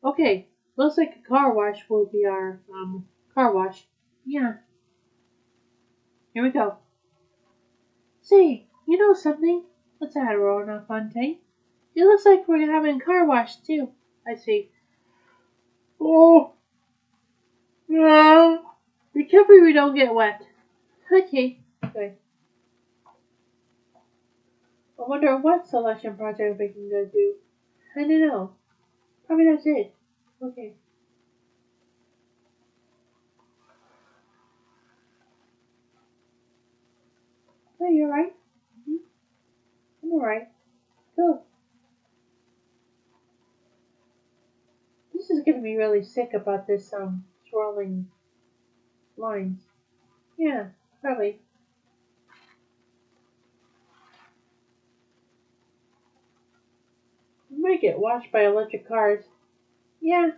Okay, looks like a car wash will be our car wash. Yeah, here we go. Say, you know something? What's that, Rona Fontaine? It looks like we're having car wash too. I see. Oh, yeah. Be careful we don't get wet. Okay. Good. I wonder what selection project we can go do. I don't know. Probably that's it. Okay. Oh, you're right. Mm-hmm. I'm alright. Cool. This is getting me really sick about this swirling lines. Yeah, probably. We might get washed by electric cars. Yeah.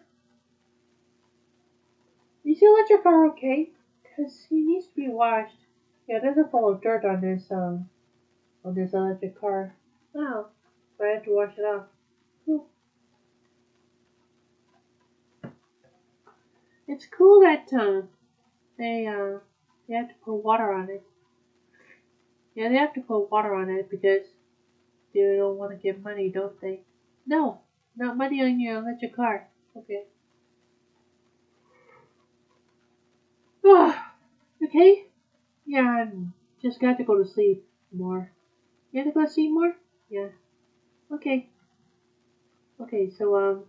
Is the electric car okay? Cause he needs to be washed. Yeah, there's a full of dirt on this electric car. Oh, so I have to wash it off. Cool. It's cool that they have to put water on it. Yeah, they have to put water on it because they don't want to get money, don't they? No, not money on your electric car. Okay. Okay. Yeah, I'm just got to go to sleep more. You have to go to sleep more? Yeah. Okay. Okay, so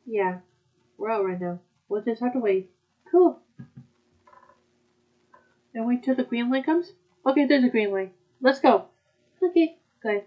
yeah, we're out right now. We'll just have to wait. Cool. And wait till the green light comes? Okay, there's a green light. Let's go. Okay, good.